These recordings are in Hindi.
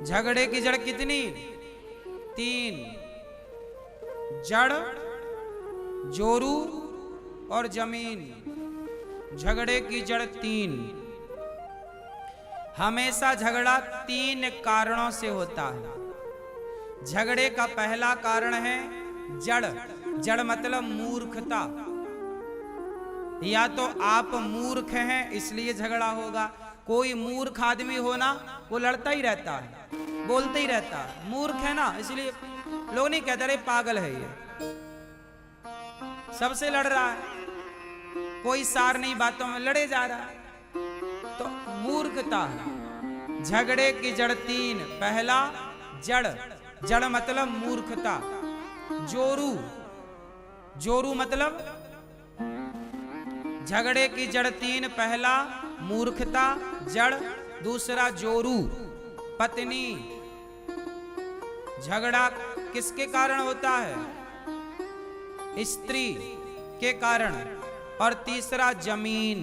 झगड़े की जड़ कितनी? 3। जड़, जोरू और जमीन। झगड़े की जड़ 3। हमेशा झगड़ा 3 कारणों से होता है। झगड़े का पहला कारण है जड़। जड़ मतलब मूर्खता। या तो आप मूर्ख हैं इसलिए झगड़ा होगा। कोई मूर्ख आदमी हो ना, वो लड़ता ही रहता है, बोलते ही रहता है। मूर्ख है ना, इसलिए लोग नहीं कहते रे पागल है ये, सबसे लड़ रहा है, कोई सार नहीं, बातों में लड़े जा रहा है, तो मूर्खता है। झगड़े की जड़ 3। पहला जड़, जड़ मतलब मूर्खता। जोरू, जोरू मतलब झगड़े की जड़ 3। पहला मूर्खता जड़, दूसरा जोरू पत्नी। झगड़ा किसके कारण होता है? स्त्री के कारण। और तीसरा जमीन।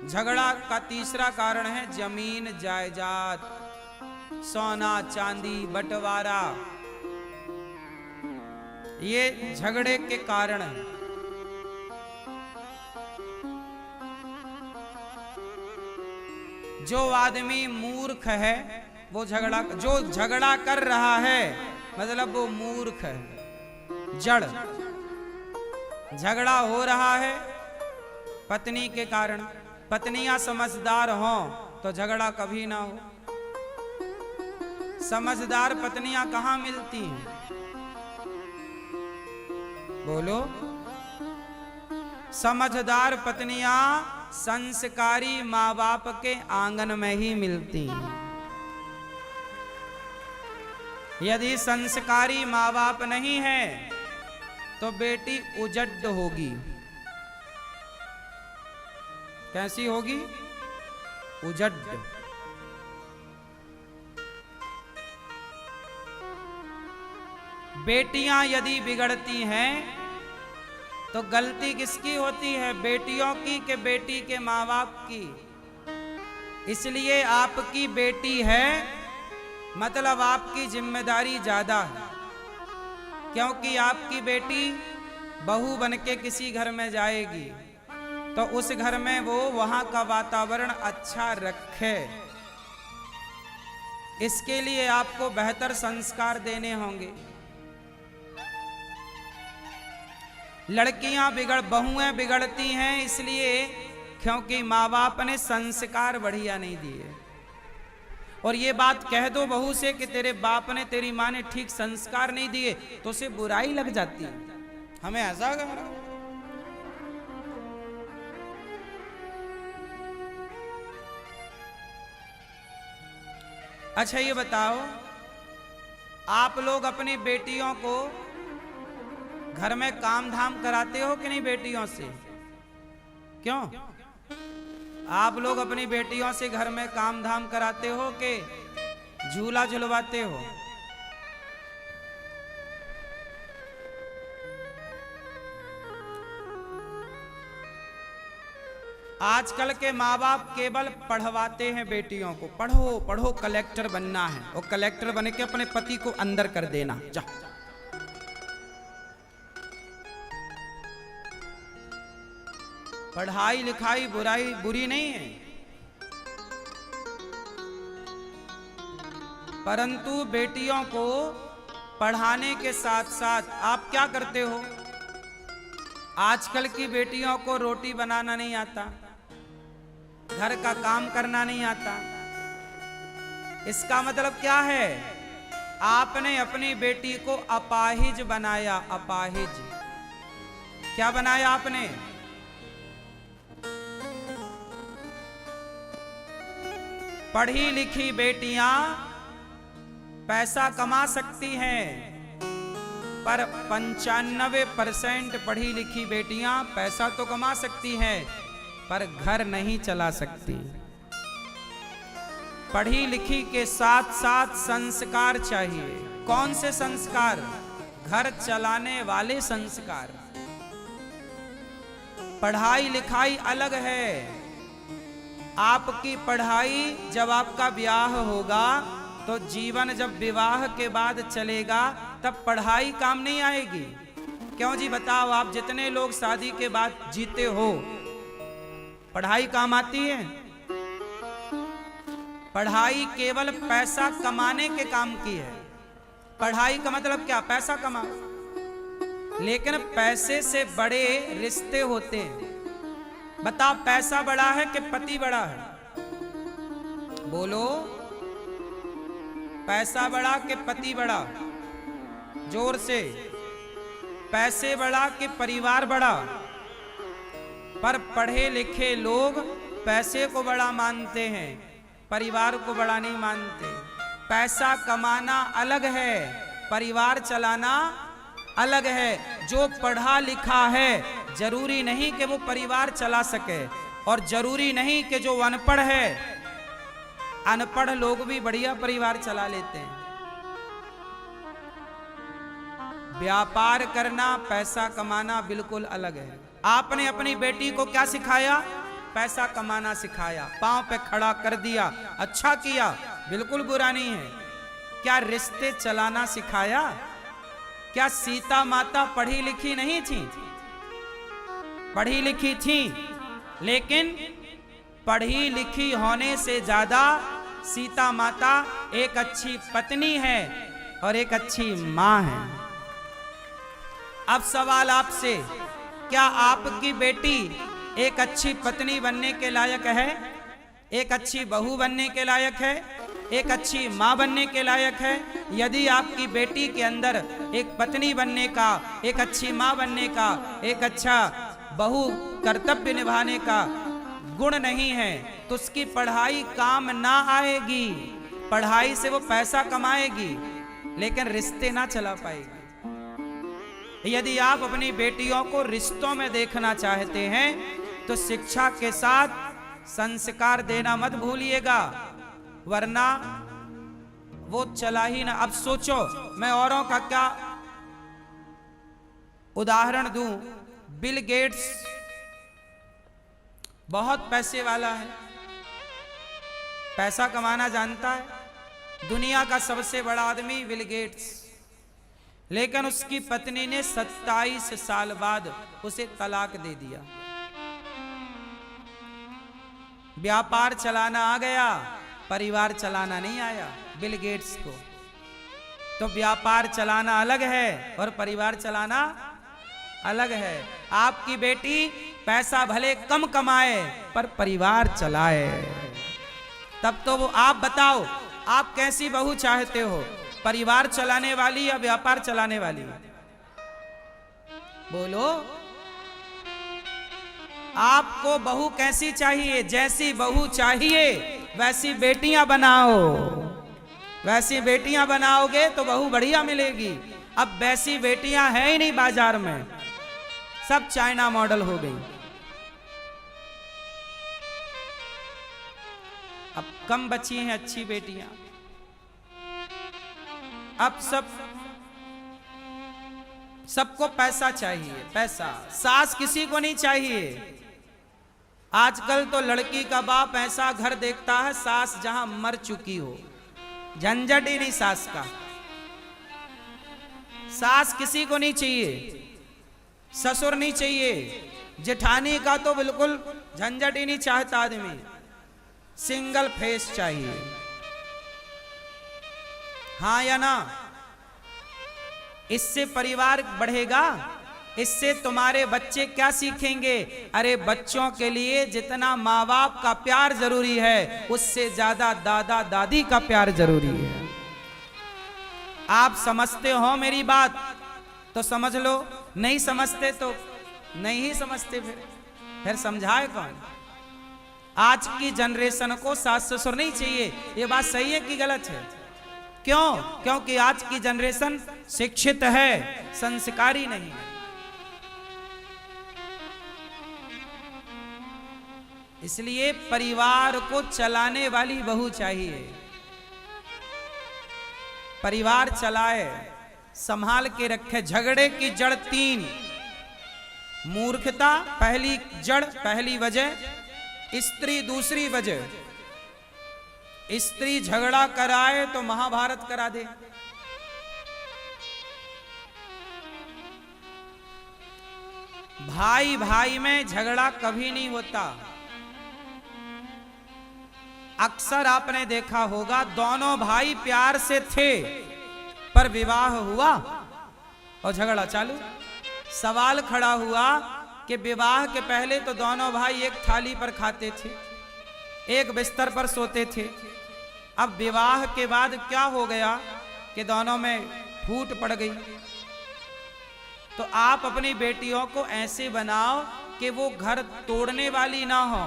झगड़ा का तीसरा कारण है जमीन जायदाद, सोना चांदी बंटवारा। ये झगड़े के कारण है। जो आदमी मूर्ख है वो झगड़ा, जो झगड़ा कर रहा है मतलब वो मूर्ख है। जड़, झगड़ा हो रहा है पत्नी के कारण। पत्नियां समझदार हों तो झगड़ा कभी ना हो। समझदार पत्नियां कहां मिलती हैं? बोलो। समझदार पत्नियां संस्कारी माँ बाप के आंगन में ही मिलती हैं। यदि संस्कारी माँ बाप नहीं है तो बेटी उजड्ड होगी। कैसी होगी? उजड्ड। बेटियां यदि बिगड़ती हैं तो गलती किसकी होती है? बेटियों की कि बेटी के माँ बाप की? इसलिए आपकी बेटी है मतलब आपकी जिम्मेदारी ज्यादा है, क्योंकि आपकी बेटी बहू बनके किसी घर में जाएगी तो उस घर में वो वहां का वातावरण अच्छा रखे। इसके लिए आपको बेहतर संस्कार देने होंगे। लड़कियां बहुएं बिगड़ती हैं इसलिए क्योंकि माँ बाप ने संस्कार बढ़िया नहीं दिए। और ये बात कह दो बहू से कि तेरे बाप ने तेरी माँ ने ठीक संस्कार नहीं दिए तो उसे बुराई लग जाती है। हमें ऐसा कहा। अच्छा ये बताओ, आप लोग अपनी बेटियों को घर में काम धाम कराते हो कि नहीं? बेटियों से क्यों? आप लोग अपनी बेटियों से घर में काम धाम कराते हो कि झूला झुलवाते हो? आजकल के माँ बाप केवल पढ़वाते हैं बेटियों को, पढ़ो पढ़ो कलेक्टर बनना है, और कलेक्टर बन के अपने पति को अंदर कर देना। जा पढ़ाई लिखाई बुरी नहीं है, परंतु बेटियों को पढ़ाने के साथ साथ आप क्या करते हो? आजकल की बेटियों को रोटी बनाना नहीं आता, घर का काम करना नहीं आता। इसका मतलब क्या है? आपने अपनी बेटी को अपाहिज बनाया। अपाहिज क्या बनाया आपने? पढ़ी लिखी बेटियां पैसा कमा सकती हैं, पर 95% पढ़ी लिखी बेटियां पैसा तो कमा सकती हैं पर घर नहीं चला सकती। पढ़ी लिखी के साथ साथ संस्कार चाहिए। कौन से संस्कार? घर चलाने वाले संस्कार। पढ़ाई लिखाई अलग है, आपकी पढ़ाई जब आपका ब्याह होगा तो जीवन जब विवाह के बाद चलेगा तब पढ़ाई काम नहीं आएगी। क्यों जी बताओ, आप जितने लोग शादी के बाद जीते हो पढ़ाई काम आती है? पढ़ाई केवल पैसा कमाने के काम की है। पढ़ाई का मतलब क्या? पैसा कमाओ। लेकिन पैसे से बड़े रिश्ते होते हैं। बताओ, पैसा बड़ा है कि पति बड़ा है? बोलो, पैसा बड़ा कि पति बड़ा? जोर से। पैसे बड़ा कि परिवार बड़ा? पर पढ़े लिखे लोग पैसे को बड़ा मानते हैं, परिवार को बड़ा नहीं मानते। पैसा कमाना अलग है, परिवार चलाना अलग है। जो पढ़ा लिखा है जरूरी नहीं कि वो परिवार चला सके, और जरूरी नहीं कि जो अनपढ़ है, अनपढ़ लोग भी बढ़िया परिवार चला लेते हैं। व्यापार करना, पैसा कमाना बिल्कुल अलग है। आपने अपनी बेटी को क्या सिखाया? पैसा कमाना सिखाया, पांव पे खड़ा कर दिया, अच्छा किया, बिल्कुल बुरा नहीं है। क्या रिश्ते चलाना सिखाया? क्या सीता माता पढ़ी लिखी नहीं थी? पढ़ी लिखी थी, लेकिन पढ़ी लिखी होने से ज्यादा सीता माता एक अच्छी पत्नी है और एक अच्छी मां है। अब सवाल आपसे, क्या आपकी बेटी एक अच्छी पत्नी बनने के लायक है? एक अच्छी बहू बनने के लायक है? एक अच्छी मां बनने के लायक है? यदि आपकी बेटी के अंदर एक पत्नी बनने का, एक अच्छी मां बनने का, एक अच्छा बहू कर्तव्य निभाने का गुण नहीं है तो उसकी पढ़ाई काम ना आएगी। पढ़ाई से वो पैसा कमाएगी लेकिन रिश्ते ना चला पाएगी। यदि आप अपनी बेटियों को रिश्तों में देखना चाहते हैं तो शिक्षा के साथ संस्कार देना मत भूलिएगा, वरना वो चला ही ना। अब सोचो, मैं औरों का क्या उदाहरण दूं। बिल गेट्स बहुत पैसे वाला है, पैसा कमाना जानता है, दुनिया का सबसे बड़ा आदमी बिल गेट्स। लेकिन उसकी पत्नी ने 27 साल बाद उसे तलाक दे दिया। व्यापार चलाना आ गया, परिवार चलाना नहीं आया बिल गेट्स को। तो व्यापार चलाना अलग है और परिवार चलाना अलग है। आपकी बेटी पैसा भले कम कमाए पर परिवार चलाए, तब तो वो। आप बताओ, आप कैसी बहू चाहते हो, परिवार चलाने वाली या व्यापार चलाने वाली? बोलो, आपको बहू कैसी चाहिए? जैसी बहू चाहिए वैसी बेटियां बनाओ। वैसी बेटियां बनाओगे तो बहू बढ़िया मिलेगी। अब वैसी बेटियां हैं ही नहीं बाजार में, सब चाइना मॉडल हो गई। अब कम बची हैं अच्छी बेटियां। अब सबको पैसा चाहिए, पैसा। सास किसी को नहीं चाहिए। आजकल तो लड़की का बाप ऐसा घर देखता है सास जहां मर चुकी हो, झंझट ही नहीं सास का। सास किसी को नहीं चाहिए, ससुर नहीं चाहिए, जेठानी का तो बिल्कुल झंझट ही नहीं चाहता आदमी। सिंगल फेस चाहिए, हाँ या ना? इससे परिवार बढ़ेगा, इससे तुम्हारे बच्चे क्या सीखेंगे? अरे बच्चों के लिए जितना माँ बाप का प्यार जरूरी है उससे ज्यादा दादा दादी का प्यार जरूरी है। आप समझते हो मेरी बात तो समझ लो, नहीं समझते तो नहीं ही समझते। फिर समझाए कौन? आज की जनरेशन को सास ससुर नहीं चाहिए। ये बात सही है कि गलत है? क्यों? क्योंकि आज की जनरेशन शिक्षित है, संस्कारी नहीं है। इसलिए परिवार को चलाने वाली बहू चाहिए, परिवार चलाए, संभाल के रखे। झगड़े की जड़ 3: मूर्खता पहली जड़, पहली वजह, स्त्री दूसरी वजह, स्त्री झगड़ा कराए तो महाभारत करा दे। भाई भाई में झगड़ा कभी नहीं होता। अक्सर आपने देखा होगा दोनों भाई प्यार से थे, पर विवाह हुआ और झगड़ा चालू। सवाल खड़ा हुआ कि विवाह के पहले तो दोनों भाई एक थाली पर खाते थे, एक बिस्तर पर सोते थे। अब विवाह के बाद क्या हो गया कि दोनों में फूट पड़ गई। तो आप अपनी बेटियों को ऐसे बनाओ कि वो घर तोड़ने वाली ना हो,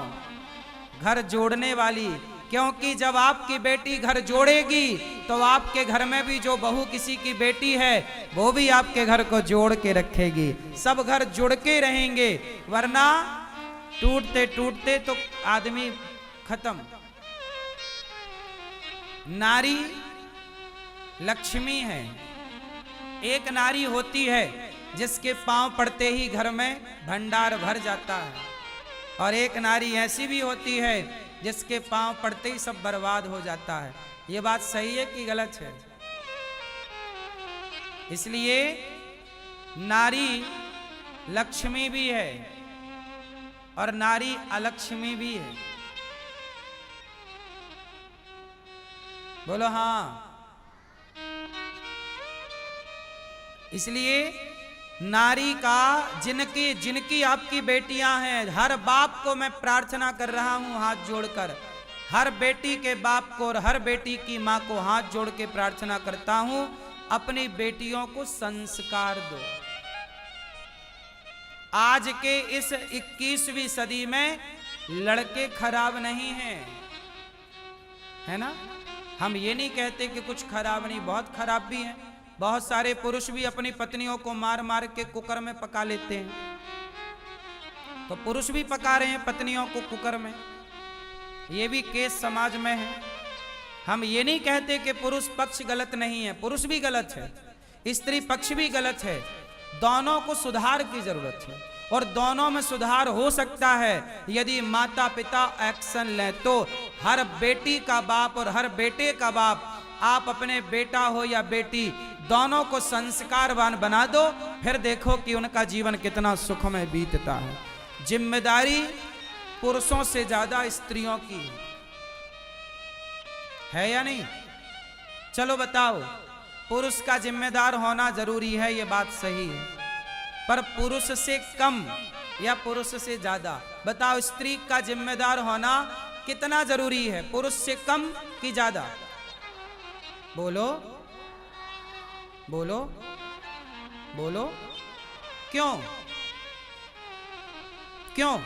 घर जोड़ने वाली। क्योंकि जब आपकी बेटी घर जोड़ेगी तो आपके घर में भी जो बहू किसी की बेटी है वो भी आपके घर को जोड़ के रखेगी। सब घर जुड़ के रहेंगे, वरना टूटते टूटते तो आदमी खत्म। नारी लक्ष्मी है। एक नारी होती है जिसके पांव पड़ते ही घर में भंडार भर जाता है, और एक नारी ऐसी भी होती है जिसके पांव पड़ते ही सब बर्बाद हो जाता है। ये बात सही है कि गलत है? इसलिए नारी लक्ष्मी भी है और नारी अलक्ष्मी भी है। बोलो हाँ। इसलिए नारी का जिनकी आपकी बेटियां हैं, हर बाप को मैं प्रार्थना कर रहा हूं हाथ जोड़कर, हर बेटी के बाप को और हर बेटी की मां को हाथ जोड़ के प्रार्थना करता हूं, अपनी बेटियों को संस्कार दो। आज के इस 21वीं सदी में लड़के खराब नहीं हैं, है ना? हम ये नहीं कहते कि कुछ खराब नहीं, बहुत खराब भी हैं। बहुत सारे पुरुष भी अपनी पत्नियों को मार मार के कुकर में पका लेते हैं। तो पुरुष भी पका रहे हैं पत्नियों को कुकर में, ये भी केस समाज में है। हम ये नहीं कहते कि पुरुष पक्ष गलत नहीं है, पुरुष भी गलत है, स्त्री पक्ष भी गलत है। दोनों को सुधार की जरूरत है, और दोनों में सुधार हो सकता है यदि माता पिता एक्शन लें। तो हर बेटी का बाप और हर बेटे का बाप, आप अपने बेटा हो या बेटी, दोनों को संस्कारवान बना दो, फिर देखो कि उनका जीवन कितना सुखमय बीतता है। जिम्मेदारी पुरुषों से ज्यादा स्त्रियों की है या नहीं? चलो बताओ, पुरुष का जिम्मेदार होना जरूरी है, ये बात सही है, पर पुरुष से कम या पुरुष से ज्यादा? बताओ, स्त्री का जिम्मेदार होना कितना जरूरी है, पुरुष से कम कि ज्यादा? बोलो बोलो बोलो। क्यों क्यों?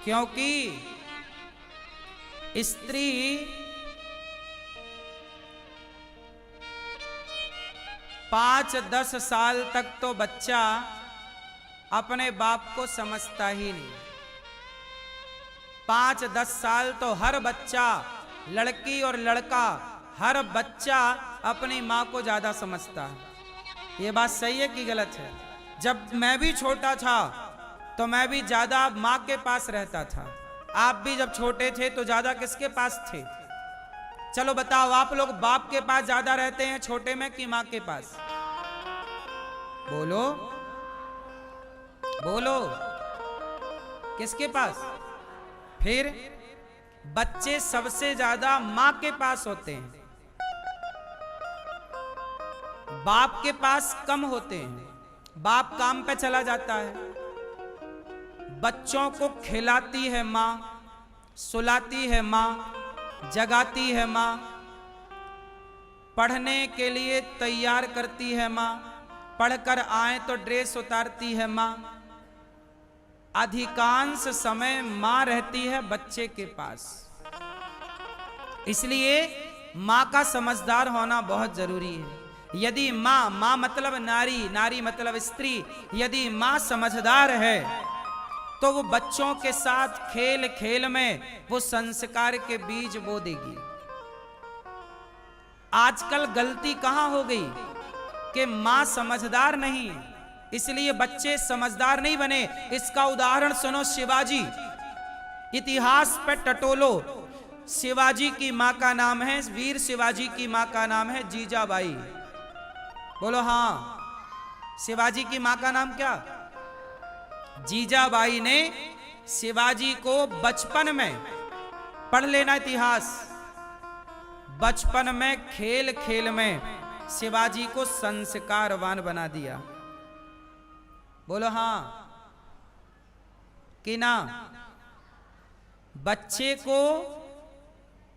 क्योंकि स्त्री पांच 10 साल तक तो बच्चा अपने बाप को समझता ही नहीं। 5-10 साल तो हर बच्चा, लड़की और लड़का, हर बच्चा अपनी माँ को ज्यादा समझता है। ये बात सही है कि गलत है? जब मैं भी छोटा था तो मैं भी ज्यादा माँ के पास रहता था। आप भी जब छोटे थे तो ज्यादा किसके पास थे? चलो बताओ, आप लोग बाप के पास ज्यादा रहते हैं छोटे में कि माँ के पास? बोलो बोलो, किसके पास? फिर बच्चे सबसे ज्यादा मां के पास होते हैं, बाप के पास कम होते हैं। बाप काम पे चला जाता है, बच्चों को खिलाती है मां, सुलाती है मां, जगाती है मां, पढ़ने के लिए तैयार करती है मां, पढ़कर आए तो ड्रेस उतारती है मां। अधिकांश समय मां रहती है बच्चे के पास। इसलिए मां का समझदार होना बहुत जरूरी है। यदि मां मतलब नारी, नारी मतलब स्त्री, यदि मां समझदार है तो वो बच्चों के साथ खेल खेल में वो संस्कार के बीज बो देगी। आजकल गलती कहां हो गई कि मां समझदार नहीं, इसलिए बच्चे समझदार नहीं बने। इसका उदाहरण सुनो, शिवाजी, इतिहास पे टटोलो। शिवाजी की मां का नाम है, वीर शिवाजी की मां का नाम है जीजाबाई। बोलो हाँ। शिवाजी की मां का नाम क्या? जीजाबाई ने शिवाजी को बचपन में, पढ़ लेना इतिहास, बचपन में खेल खेल में शिवाजी को संस्कारवान बना दिया। बोलो हाँ कि ना? बच्चे को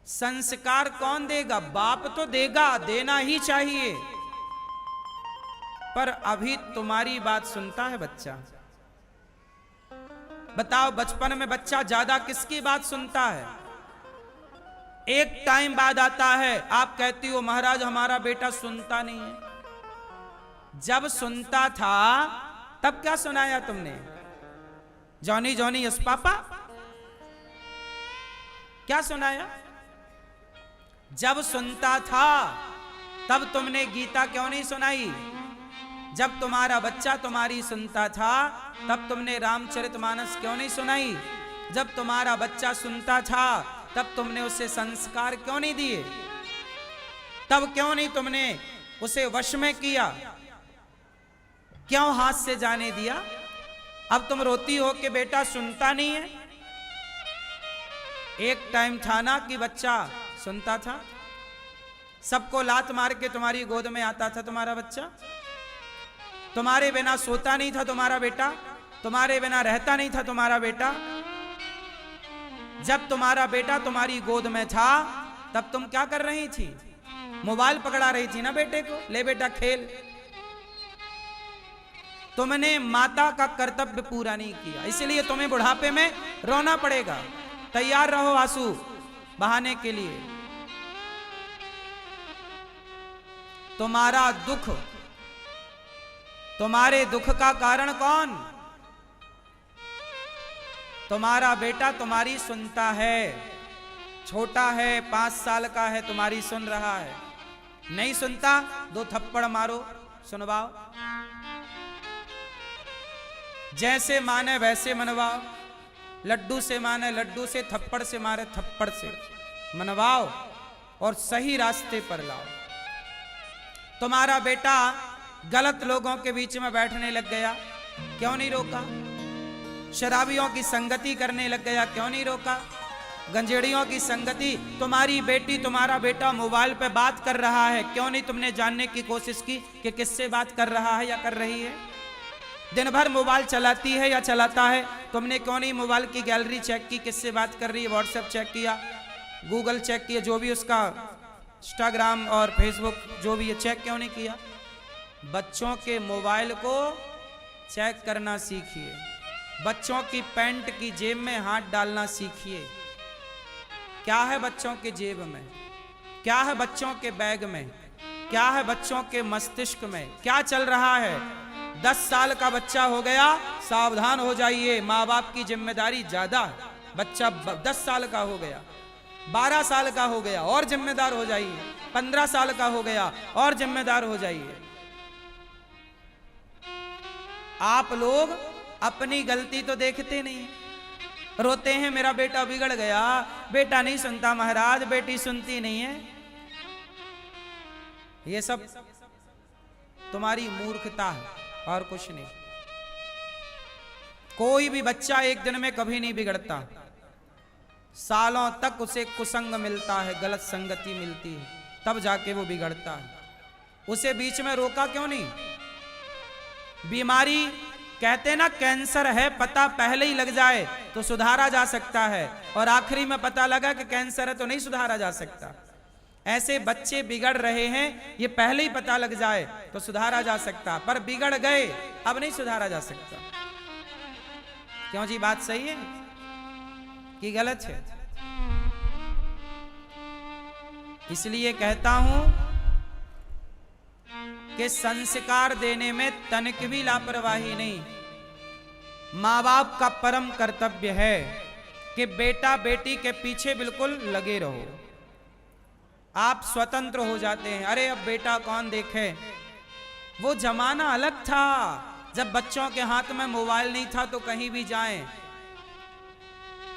संस्कार कौन देगा? बाप तो देगा, देना ही चाहिए। पर अभी तुम्हारी बात सुनता है बच्चा? बताओ, बचपन में बच्चा ज्यादा किसकी बात सुनता है? एक टाइम बाद आता है, आप कहती हो महाराज हमारा बेटा सुनता नहीं है। जब सुनता था तब क्या सुनाया तुमने? जॉनी जॉनी यस पापा, क्या सुनाया? जब सुनता था तब तुमने गीता क्यों नहीं सुनाई? जब तुम्हारा बच्चा तुम्हारी सुनता था तब तुमने रामचरितमानस क्यों नहीं सुनाई? जब तुम्हारा बच्चा सुनता था तब तुमने उसे संस्कार क्यों नहीं दिए? तब क्यों नहीं तुमने उसे वश में किया? क्यों हाथ से जाने दिया? अब तुम रोती हो कि बेटा सुनता नहीं है। एक टाइम था ना कि बच्चा सुनता था, सबको लात मार के तुम्हारी गोद में आता था तुम्हारा बच्चा। तुम्हारे बिना सोता नहीं था तुम्हारा बेटा, तुम्हारे बिना रहता नहीं था तुम्हारा बेटा। जब तुम्हारा बेटा तुम्हारी गोद में था तब तुम क्या कर रही थी? मोबाइल पकड़ा रही थी ना बेटे को, ले बेटा खेल। तुमने माता का कर्तव्य पूरा नहीं किया, इसलिए तुम्हें बुढ़ापे में रोना पड़ेगा। तैयार रहो आंसू बहाने के लिए। तुम्हारा दुख, तुम्हारे दुख का कारण कौन? तुम्हारा बेटा तुम्हारी सुनता है, छोटा है, 5 साल का है, तुम्हारी सुन रहा है। नहीं सुनता 2 थप्पड़ मारो, सुनवाओ। जैसे माने वैसे मनवाओ। लड्डू से माने लड्डू से, थप्पड़ से मारे थप्पड़ से मनवाओ और सही रास्ते पर लाओ। तुम्हारा बेटा गलत लोगों के बीच में बैठने लग गया, क्यों नहीं रोका? शराबियों की संगति करने लग गया, क्यों नहीं रोका? गंजेड़ियों की संगति। तुम्हारी बेटी, तुम्हारा बेटा मोबाइल पे बात कर रहा है, क्यों नहीं तुमने जानने की कोशिश की कि किससे बात कर रहा है या कर रही है? दिन भर मोबाइल चलाती है या चलाता है, तुमने क्यों नहीं मोबाइल की गैलरी चेक की, किससे बात कर रही है? व्हाट्सएप चेक किया, गूगल चेक किया, जो भी उसका इंस्टाग्राम और फेसबुक जो भी है, चेक क्यों नहीं किया? बच्चों के मोबाइल को चेक करना सीखिए। बच्चों की पैंट की जेब में हाथ डालना सीखिए। क्या है बच्चों के जेब में? क्या है बच्चों के बैग में? क्या है बच्चों के मस्तिष्क में? क्या चल रहा है? 10 साल का बच्चा हो गया, सावधान हो जाइए, माँ बाप की जिम्मेदारी ज्यादा है। बच्चा 10 साल का हो गया, 12 साल का हो गया और जिम्मेदार हो जाइए, 15 साल का हो गया और जिम्मेदार हो जाइए। आप लोग अपनी गलती तो देखते नहीं, रोते हैं मेरा बेटा बिगड़ गया, बेटा नहीं सुनता महाराज, बेटी सुनती नहीं है। ये सब तुम्हारी मूर्खता है और कुछ नहीं। कोई भी बच्चा एक दिन में कभी नहीं बिगड़ता, सालों तक उसे कुसंग मिलता है, गलत संगति मिलती है, तब जाके वो बिगड़ता है। उसे बीच में रोका क्यों नहीं? बीमारी कहते ना कैंसर है, पता पहले ही लग जाए तो सुधारा जा सकता है, और आखिरी में पता लगा कि कैंसर है तो नहीं सुधारा जा सकता। ऐसे बच्चे बिगड़ रहे हैं, ये पहले ही पता लग जाए तो सुधारा जा सकता, पर बिगड़ गए अब नहीं सुधारा जा सकता। क्यों जी? बात सही है कि गलत है? इसलिए कहता हूं कि संस्कार देने में तनिक भी लापरवाही नहीं। माँ बाप का परम कर्तव्य है कि बेटा बेटी के पीछे बिल्कुल लगे रहो। आप स्वतंत्र हो जाते हैं, अरे अब बेटा कौन देखे, वो जमाना अलग था। जब बच्चों के हाथ में मोबाइल नहीं था तो कहीं भी जाएं।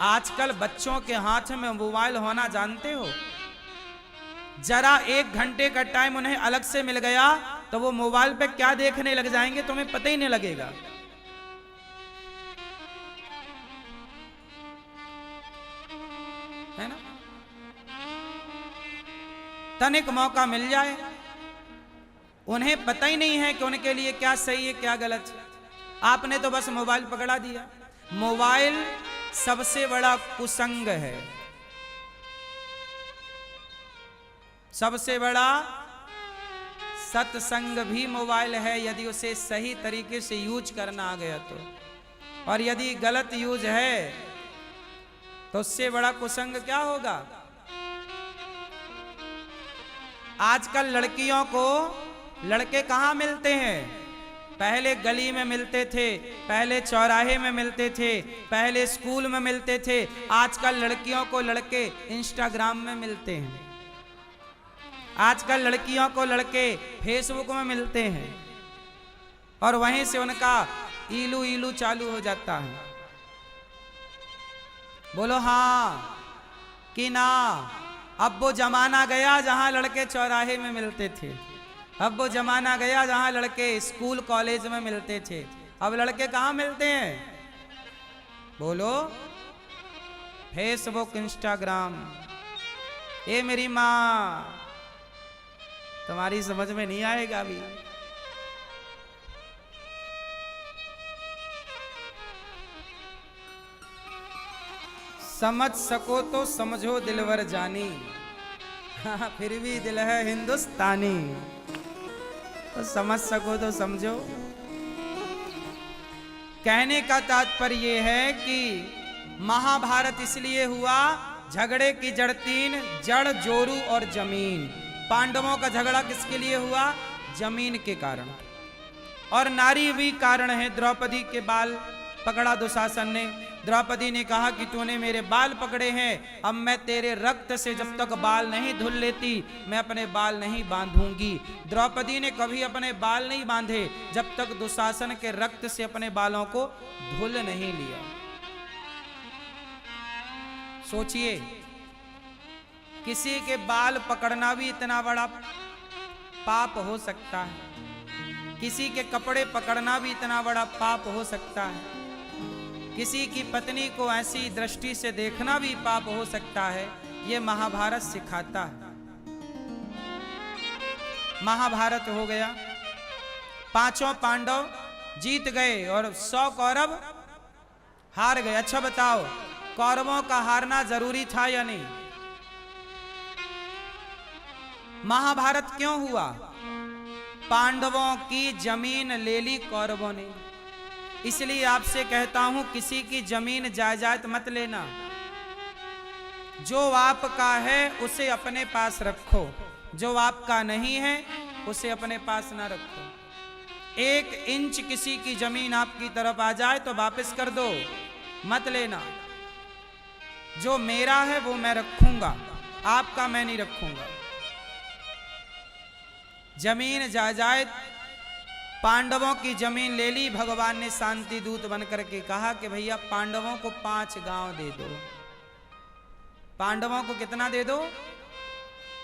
आजकल बच्चों के हाथ में मोबाइल होना जानते हो, जरा 1 घंटे का टाइम उन्हें अलग से मिल गया तो वो मोबाइल पे क्या देखने लग जाएंगे तुम्हें पता ही नहीं लगेगा। है ना? तनिक मौका मिल जाए, उन्हें पता ही नहीं है कि उनके लिए क्या सही है क्या गलत। आपने तो बस मोबाइल पकड़ा दिया। मोबाइल सबसे बड़ा कुसंग है, सबसे बड़ा सत्संग भी मोबाइल है, यदि उसे सही तरीके से यूज करना आ गया तो। और यदि गलत यूज है तो उससे बड़ा कुसंग क्या होगा। आजकल लड़कियों को लड़के कहां मिलते हैं? पहले गली में मिलते थे, पहले चौराहे में मिलते थे, पहले स्कूल में मिलते थे। आजकल लड़कियों को लड़के इंस्टाग्राम में मिलते हैं, आजकल लड़कियों को लड़के फेसबुक में मिलते हैं और वहीं से उनका ईलू ईलू चालू हो जाता है। बोलो हाँ कि ना? अब वो जमाना गया जहां लड़के चौराहे में मिलते थे, अब वो जमाना गया जहां लड़के स्कूल कॉलेज में मिलते थे। अब लड़के कहां मिलते हैं? बोलो, फेसबुक इंस्टाग्राम। ये मेरी माँ, तुम्हारी समझ में नहीं आएगा अभी। समझ सको तो समझो दिलवर जानी, हाँ फिर भी दिल है हिंदुस्तानी। तो समझ सको तो समझो। कहने का तात्पर्य है कि महाभारत इसलिए हुआ, झगड़े की जड़ 3, जड़, जोरू और जमीन। पांडवों का झगड़ा किसके लिए हुआ? जमीन के कारण। और नारी भी कारण है। द्रौपदी के बाल पकड़ा दुशासन ने। द्रौपदी ने कहा कि तूने मेरे बाल पकड़े हैं, अब मैं तेरे रक्त से जब तक बाल नहीं धुल लेती मैं अपने बाल नहीं बांधूंगी। द्रौपदी ने कभी अपने बाल नहीं बांधे जब तक दुशासन के रक्त से अपने बालों को धुल नहीं लिया। सोचिए, किसी के बाल पकड़ना भी इतना बड़ा पाप हो सकता है, किसी के कपड़े पकड़ना भी इतना बड़ा पाप हो सकता है, किसी की पत्नी को ऐसी दृष्टि से देखना भी पाप हो सकता है। ये महाभारत सिखाता है। महाभारत हो गया, 5 पांडव जीत गए और 100 कौरव हार गए। अच्छा बताओ, कौरवों का हारना जरूरी था या नहीं? महाभारत क्यों हुआ? पांडवों की जमीन ले ली कौरवों ने। इसलिए आपसे कहता हूं, किसी की जमीन जायदाद मत लेना। जो आपका है उसे अपने पास रखो, जो आपका नहीं है उसे अपने पास ना रखो। 1 इंच किसी की जमीन आपकी तरफ आ जाए तो वापस कर दो, मत लेना। जो मेरा है वो मैं रखूंगा, आपका मैं नहीं रखूंगा। जमीन जायदाद, पांडवों की जमीन ले ली। भगवान ने शांति दूत बनकर के कहा कि भैया पांडवों को 5 गांव दे दो। पांडवों को कितना दे दो?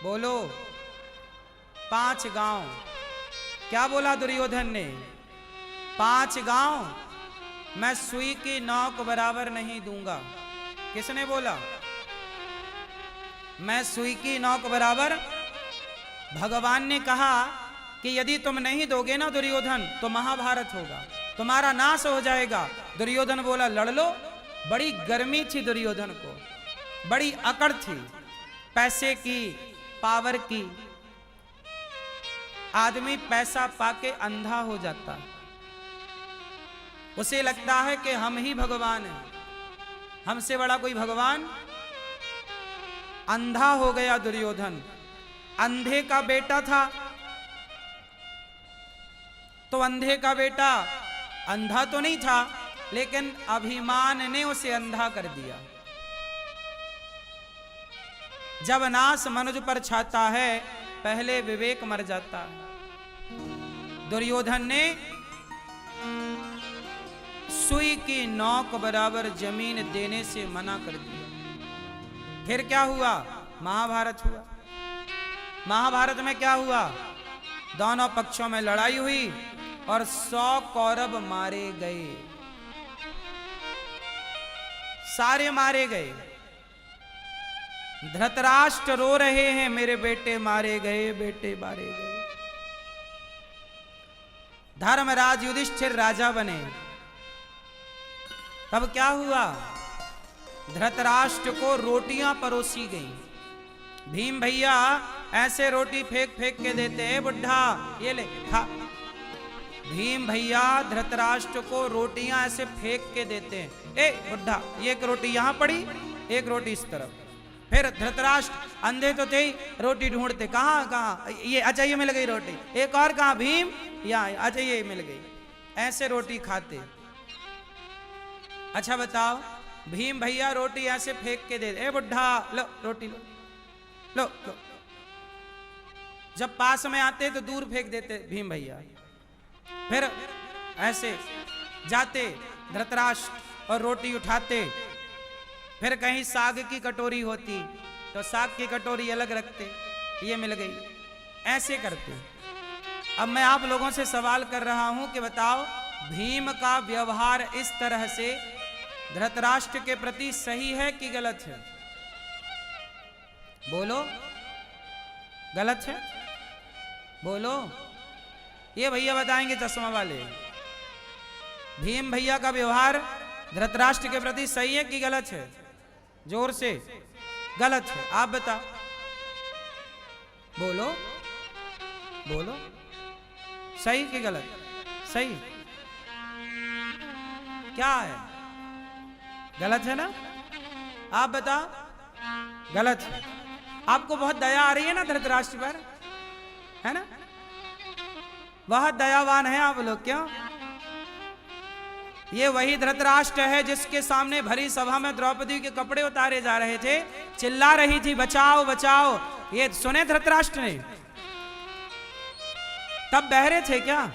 बोलो, 5 गांव। क्या बोला दुर्योधन ने? 5 गांव मैं सुई की नोक बराबर नहीं दूंगा। किसने बोला? मैं सुई की नोक बराबर। भगवान ने कहा कि यदि तुम नहीं दोगे ना दुर्योधन तो महाभारत होगा, तुम्हारा नाश हो जाएगा। दुर्योधन बोला लड़ लो। बड़ी गर्मी थी दुर्योधन को, बड़ी अकड़ थी पैसे की, पावर की। आदमी पैसा पाके अंधा हो जाता है, उसे लगता है कि हम ही भगवान हैं, हमसे बड़ा कोई भगवान। अंधा हो गया दुर्योधन। अंधे का बेटा था तो अंधे का बेटा अंधा तो नहीं था, लेकिन अभिमान ने उसे अंधा कर दिया। जब नाश मनुज पर छाता है पहले विवेक मर जाता है। दुर्योधन ने की नौक बराबर जमीन देने से मना कर दिया। फिर क्या हुआ? महाभारत हुआ। महाभारत में क्या हुआ? दोनों पक्षों में लड़ाई हुई और 100 कौरव मारे गए, सारे मारे गए। धृतराष्ट्र रो रहे हैं, मेरे बेटे मारे गए, बेटे मारे गए। धर्मराज युधिष्ठिर राजा बने। तब क्या हुआ? धृतराष्ट्र को रोटियां परोसी गई। भीम भैया ऐसे रोटी फेंक फेंक के देते हैं, बुढ़ा ये ले खा। भीम भैया धृतराष्ट्र को रोटियां ऐसे फेंक के देते हैं। ए बुढ़ा, ये एक रोटी यहां पड़ी, एक रोटी इस तरफ। फिर धृतराष्ट्र अंधे तो थे ही, रोटी ढूंढते, कहां कहां, ये अच्छा ये मिल गई रोटी, एक और कहां, भीम यहाँ, अच्छा ये मिल गई। ऐसे रोटी खाते। अच्छा बताओ, भीम भैया रोटी ऐसे फेंक के दे, ए बुढ़ा लो रोटी लो लो लो। जब पास में आते तो दूर फेंक देते भीम भैया। फिर ऐसे जाते धृतराष्ट्र और रोटी उठाते। फिर कहीं साग की कटोरी होती तो साग की कटोरी अलग रखते, ये मिल गई। ऐसे करते। अब मैं आप लोगों से सवाल कर रहा हूं कि बताओ, भीम का व्यवहार इस तरह से धृतराष्ट्र के प्रति सही है कि गलत है? बोलो, गलत है? बोलो। ये भैया बताएंगे चश्मा वाले। भीम भैया का व्यवहार धृतराष्ट्र के प्रति सही है कि गलत है? जोर से। गलत है। आप बताओ, बोलो बोलो, सही कि गलत? सही। क्या है? गलत है ना? आप बताओ। गलत है। आपको बहुत दया आ रही है ना धृतराष्ट्र पर, है ना? बहुत दयावान है आप लोग। क्यों? ये वही धृतराष्ट्र है जिसके सामने भरी सभा में द्रौपदी के कपड़े उतारे जा रहे थे, चिल्ला रही थी बचाओ बचाओ। ये सुने धृतराष्ट्र ने? तब बहरे थे क्या?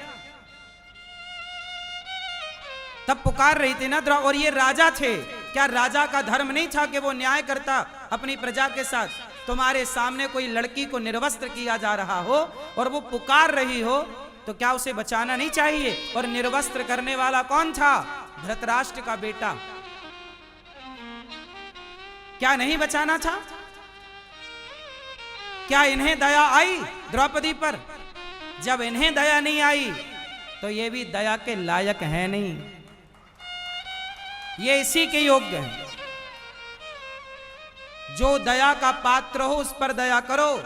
तब पुकार रही थी ना। और ये राजा थे, क्या राजा का धर्म नहीं था कि वो न्याय करता अपनी प्रजा के साथ? तुम्हारे सामने कोई लड़की को निर्वस्त्र किया जा रहा हो और वो पुकार रही हो, तो क्या उसे बचाना नहीं चाहिए? और निर्वस्त्र करने वाला कौन था? धृतराष्ट्र का बेटा। क्या नहीं बचाना था? क्या इन्हें दया आई द्रौपदी पर? जब इन्हें दया नहीं आई तो ये भी दया के लायक है नहीं, ये इसी के योग्य है। जो दया का पात्र हो उस पर दया करो,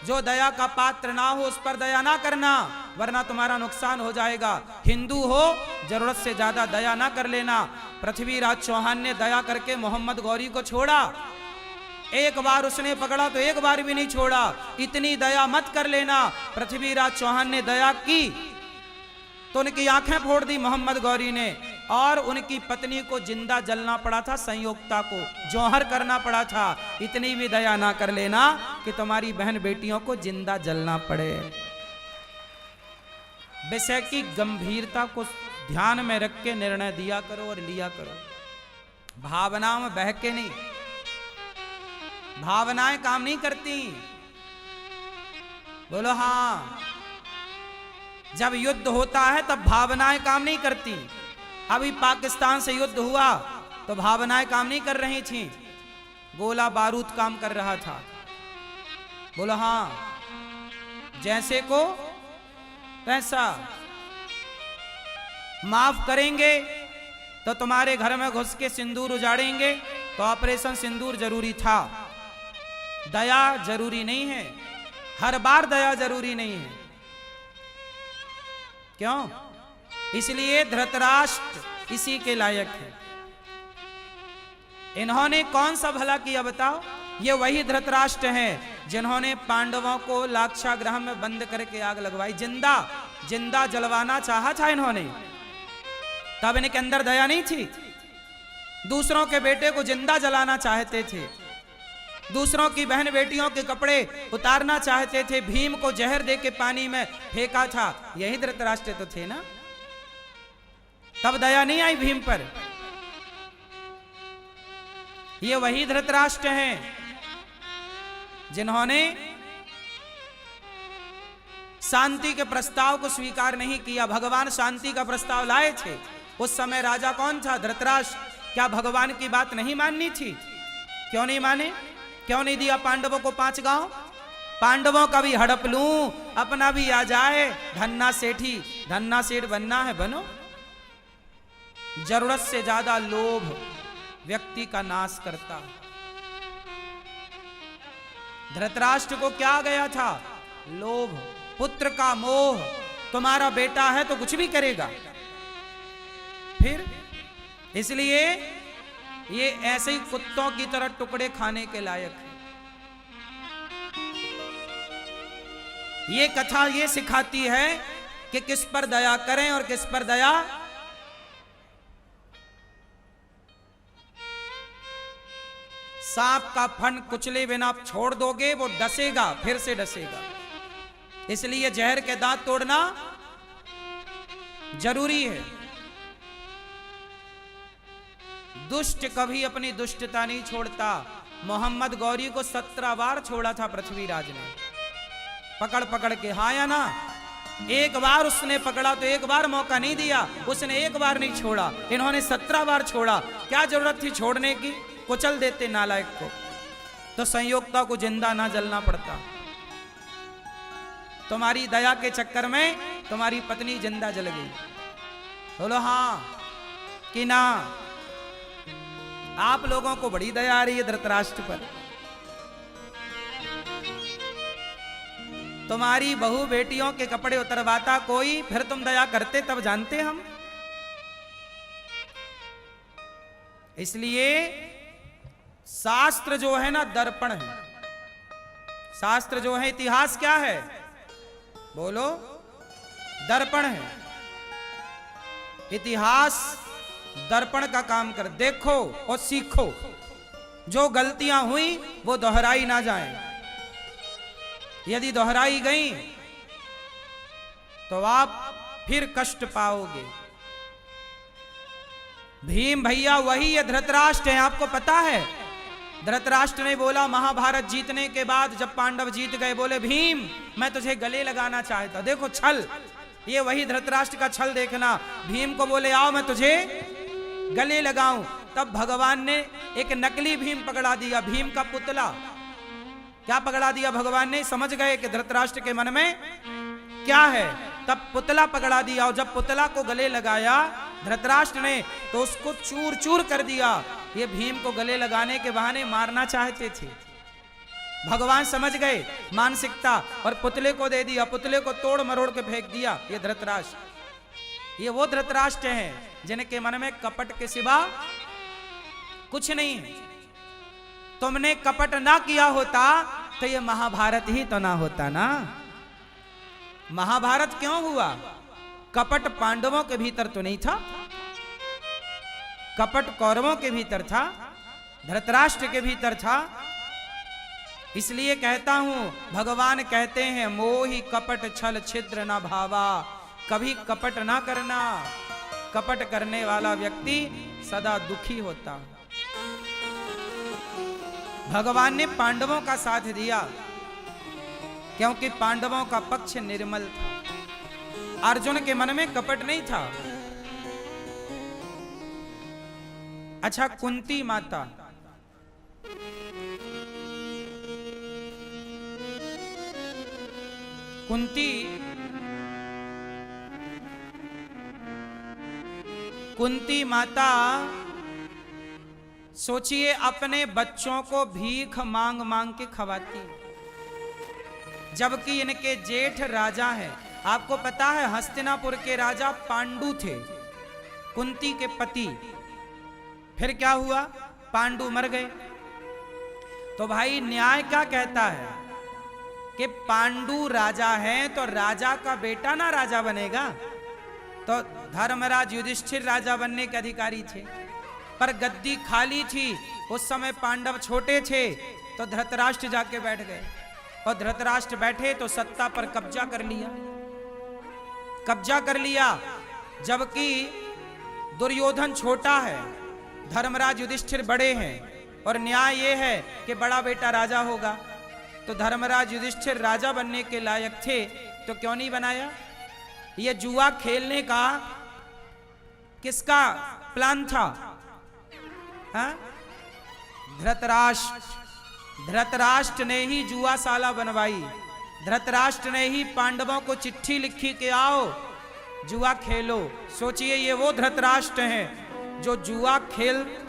जो दया का पात्र ना हो उस पर दया ना करना, वरना तुम्हारा नुकसान हो जाएगा। हिंदू हो, जरूरत से ज्यादा दया ना कर लेना। पृथ्वीराज चौहान ने दया करके मोहम्मद गौरी को छोड़ा, एक बार उसने पकड़ा तो एक बार भी नहीं छोड़ा। इतनी दया मत कर लेना। पृथ्वीराज चौहान ने दया की तो उनकी आंखें फोड़ दी मोहम्मद गौरी ने, और उनकी पत्नी को जिंदा जलना पड़ा था, संयोक्ता को जौहर करना पड़ा था। इतनी भी दया ना कर लेना कि तुम्हारी बहन बेटियों को जिंदा जलना पड़े। विषय की गंभीरता को ध्यान में रख के निर्णय दिया करो और लिया करो। भावनाओं में बह के नहीं। भावनाएं काम नहीं करती। बोलो हाँ। जब युद्ध होता है तब भावनाएं काम नहीं करती। अभी पाकिस्तान से युद्ध हुआ तो भावनाएं काम नहीं कर रही थी, गोला बारूद काम कर रहा था। बोलो हाँ। जैसे को तैसा। माफ करेंगे तो तुम्हारे घर में घुस के सिंदूर उजाड़ेंगे, तो ऑपरेशन सिंदूर जरूरी था। दया जरूरी नहीं है, हर बार दया जरूरी नहीं है। क्यों? इसलिए धृतराष्ट्र इसी के लायक है। इन्होंने कौन सा भला किया बताओ? ये वही धृतराष्ट्र हैं जिन्होंने पांडवों को लाक्षागृह में बंद करके आग लगवाई। जिंदा जिंदा जलवाना चाहा था इन्होंने, तब इनके अंदर दया नहीं थी। दूसरों के बेटे को जिंदा जलाना चाहते थे, दूसरों की बहन बेटियों के कपड़े उतारना चाहते थे, भीम को जहर दे के पानी में फेंका था। यही धृतराष्ट्र तो थे ना। तब दया नहीं आई भीम पर। ये वही धृतराष्ट्र हैं जिन्होंने शांति के प्रस्ताव को स्वीकार नहीं किया। भगवान शांति का प्रस्ताव लाए थे, उस समय राजा कौन था? धृतराष्ट्र। क्या भगवान की बात नहीं माननी थी? क्यों नहीं माने? क्यों नहीं दिया पांडवों को 5 गांव? पांडवों का भी हड़प लूं, अपना भी आ जाए। धन्ना सेठ बनना है, बनो। जरूरत से ज्यादा लोभ व्यक्ति का नाश करता है। धृतराष्ट्र को क्या गया था? लोभ, पुत्र का मोह। तुम्हारा बेटा है तो कुछ भी करेगा। फिर इसलिए ये ऐसे ही कुत्तों की तरह टुकड़े खाने के लायक है। ये कथा ये सिखाती है कि किस पर दया करें और किस पर दया। सांप का फन कुचले बिना आप छोड़ दोगे, वो डसेगा, फिर से डसेगा। इसलिए जहर के दांत तोड़ना जरूरी है। दुष्ट कभी अपनी दुष्टता नहीं छोड़ता। मोहम्मद गौरी को 17 बार छोड़ा था पृथ्वीराज ने, पकड़ पकड़ के। हाँ या ना? एक बार उसने पकड़ा तो एक बार मौका नहीं दिया, उसने एक बार नहीं छोड़ा। इन्होंने 17 बार छोड़ा। क्या जरूरत थी छोड़ने की? कुचल देते नालायक को, तो संयोगता को जिंदा ना जलना पड़ता। तुम्हारी दया के चक्कर में तुम्हारी पत्नी जिंदा जल गई। बोलो हाँ कि ना? आप लोगों को बड़ी दया आ रही है धृतराष्ट्र पर। तुम्हारी बहू बेटियों के कपड़े उतरवाता कोई, फिर तुम दया करते तब जानते हम। इसलिए शास्त्र जो है ना दर्पण है। शास्त्र जो है, इतिहास क्या है? बोलो, दर्पण है। इतिहास दर्पण का काम कर। देखो और सीखो। जो गलतियां हुई वो दोहराई ना जाए। यदि दोहराई गई तो आप फिर कष्ट पाओगे। भीम भैया वही है धृतराष्ट्र है। आपको पता है धृतराष्ट्र ने बोला महाभारत जीतने के बाद, जब पांडव जीत गए, बोले भीम मैं तुझे गले लगाना चाहता। देखो छल, ये वही धृतराष्ट्र का छल देखना। भीम को बोले आओ मैं तुझे गले लगाऊं। तब भगवान ने एक नकली भीम पकड़ा दिया, भीम का पुतला। क्या पकड़ा दिया भगवान ने? समझ गए कि धृतराष्ट्र के मन में क्या है। तब पुतला पकड़ा दिया, और जब पुतला को गले लगाया धृतराष्ट्र ने तो उसको चूर चूर कर दिया। ये भीम को गले लगाने के बहाने मारना चाहते थे। भगवान समझ गए मानसिकता और पुतले को दे दिया। पुतले को तोड़ मरोड़ के फेंक दिया। ये धृतराष्ट्र, ये वो धृतराष्ट्र हैं जिनके मन में कपट के सिवा कुछ नहीं है। तुमने कपट ना किया होता तो ये महाभारत ही तो ना होता ना। महाभारत क्यों हुआ? कपट पांडवों के भीतर तो नहीं था, कपट कौरवों के भीतर था, धृतराष्ट्र के भीतर था। इसलिए कहता हूं, भगवान कहते हैं मोहि कपट छल छिद्र न भावा। कभी कपट ना करना। कपट करने वाला व्यक्ति सदा दुखी होता। भगवान ने पांडवों का साथ दिया क्योंकि पांडवों का पक्ष निर्मल था। अर्जुन के मन में कपट नहीं था। अच्छा, कुंती माता, कुंती माता सोचिए अपने बच्चों को भीख मांग मांग के खवाती, जबकि इनके जेठ राजा हैं। आपको पता है हस्तिनापुर के राजा पांडु थे, कुंती के पति। फिर क्या हुआ? पांडु मर गए। तो भाई न्याय क्या कहता है कि पांडु राजा है तो राजा का बेटा ना राजा बनेगा। तो धर्मराज युधिष्ठिर राजा बनने के अधिकारी थे, पर गद्दी खाली थी। उस समय पांडव छोटे थे, तो धृतराष्ट्र जाके बैठ गए। और धृतराष्ट्र बैठे तो सत्ता पर कब्जा कर लिया। जबकि दुर्योधन छोटा है, धर्मराज युधिष्ठिर बड़े हैं। और न्याय ये है कि बड़ा बेटा राजा होगा। तो धर्मराज युधिष्ठिर राजा बनने के लायक थे, तो क्यों नहीं बनाया? ये जुआ खेलने का किसका प्लान था? हाँ? धृतराष्ट्र ने ही जुआशाला बनवाई। धृतराष्ट्र ने ही पांडवों को चिट्ठी लिखी कि आओ जुआ खेलो। सोचिए, ये वो धृतराष्ट्र हैं जो जुआ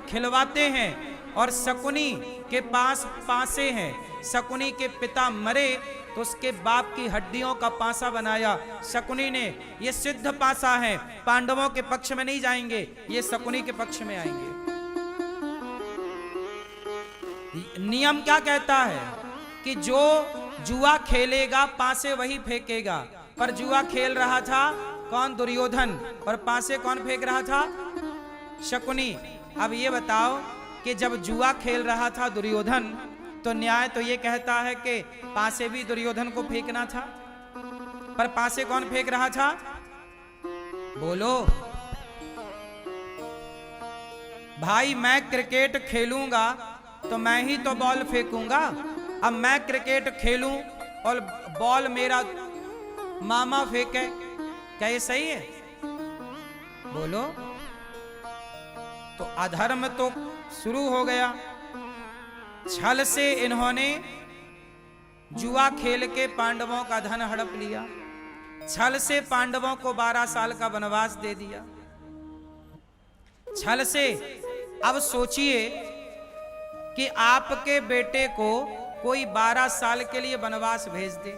खिलवाते हैं और शकुनी के पास पासे हैं। शकुनी के पिता मरे तो उसके बाप की हड्डियों का पासा बनाया शकुनी ने। ये सिद्ध पासा है, पांडवों के पक्ष में नहीं जाएंगे, ये शकुनी के पक्ष में आएंगे। नियम क्या कहता है कि जो जुआ खेलेगा पासे वही फेंकेगा। पर जुआ खेल रहा था कौन? दुर्योधन। और पासे कौन फेंक रहा था? शकुनी। अब ये बताओ कि जब जुआ खेल रहा था दुर्योधन, तो न्याय तो ये कहता है कि पासे भी दुर्योधन को फेंकना था। पर पासे कौन फेंक रहा था? बोलो भाई, मैं क्रिकेट खेलूंगा तो मैं ही तो बॉल फेंकूंगा। अब मैं क्रिकेट खेलूं और बॉल मेरा मामा फेंके, क्या ये सही है? बोलो। तो अधर्म तो शुरू हो गया। छल से इन्होंने जुआ खेल के पांडवों का धन हड़प लिया। छल से पांडवों को 12 साल का वनवास दे दिया। छल से। अब सोचिए कि आपके बेटे को कोई 12 साल के लिए वनवास भेज दे।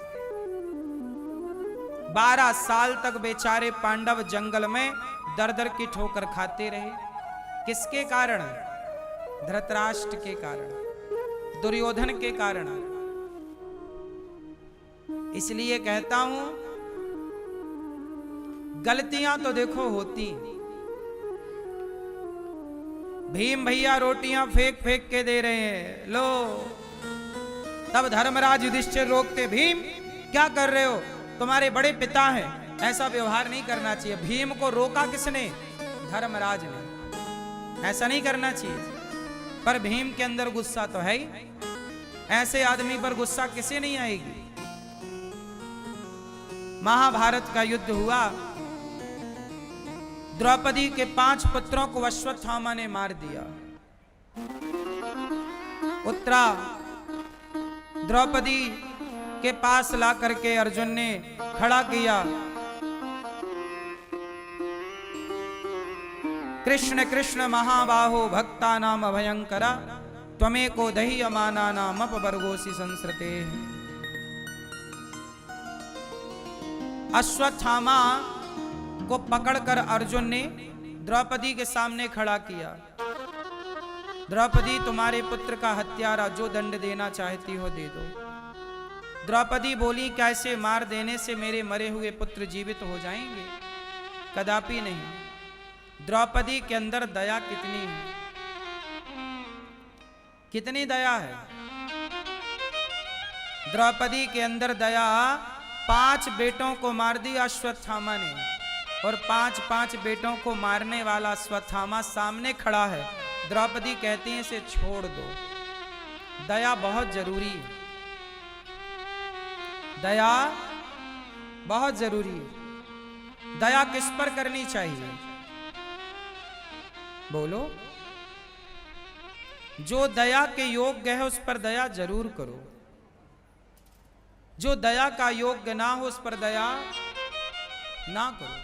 12 साल तक बेचारे पांडव जंगल में दर दर की ठोकर खाते रहे। किसके कारण? धृतराष्ट्र के कारण, दुर्योधन के कारण। इसलिए कहता हूं, गलतियां तो देखो होती। भीम भैया रोटियां फेंक फेंक के दे रहे हैं, लो। तब धर्मराज युधिष्ठिर रोकते, भीम क्या कर रहे हो? तुम्हारे बड़े पिता हैं, ऐसा व्यवहार नहीं करना चाहिए। भीम को रोका किसने? धर्मराज ने। ऐसा नहीं करना चाहिए। पर भीम के अंदर गुस्सा तो है ही। ऐसे आदमी पर गुस्सा किसे नहीं आएगी? महाभारत का युद्ध हुआ। द्रौपदी के 5 पुत्रों को अश्वत्थामा ने मार दिया। उत्तरा द्रौपदी के पास ला करके अर्जुन ने खड़ा किया। कृष्ण कृष्ण महाबाहो भक्ता नाम भयंकरा त्वमेको दह्यमाना नाम अपवर्गोसी संसृते। अश्वत्थामा को पकड़कर अर्जुन ने द्रौपदी के सामने खड़ा किया। द्रौपदी, तुम्हारे पुत्र का हत्यारा, जो दंड देना चाहती हो दे दो। द्रौपदी बोली, कैसे मार देने से मेरे मरे हुए पुत्र जीवित हो जाएंगे? कदापि नहीं। द्रौपदी के अंदर दया कितनी है, कितनी दया है द्रौपदी के अंदर दया। 5 बेटों को मार दिया अश्वत्थामा ने, और 5 बेटों को मारने वाला अश्वत्थामा सामने खड़ा है। द्रौपदी कहती है इसे छोड़ दो। दया बहुत जरूरी है, दया बहुत जरूरी है। दया किस पर करनी चाहिए? बोलो। जो दया के योग्य है उस पर दया जरूर करो। जो दया का योग्य ना हो उस पर दया ना करो।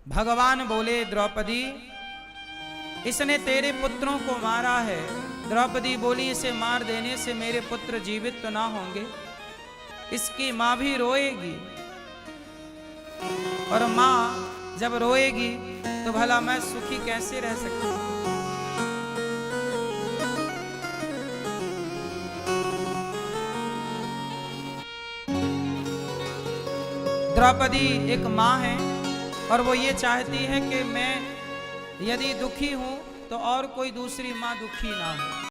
भगवान बोले, द्रौपदी इसने तेरे पुत्रों को मारा है। द्रौपदी बोली, इसे मार देने से मेरे पुत्र जीवित तो ना होंगे। इसकी मां भी रोएगी, और मां जब रोएगी तो भला मैं सुखी कैसे रह सकती हूं? द्रौपदी एक मां है, और वो ये चाहती है कि मैं यदि दुखी हूं तो और कोई दूसरी मां दुखी ना हो।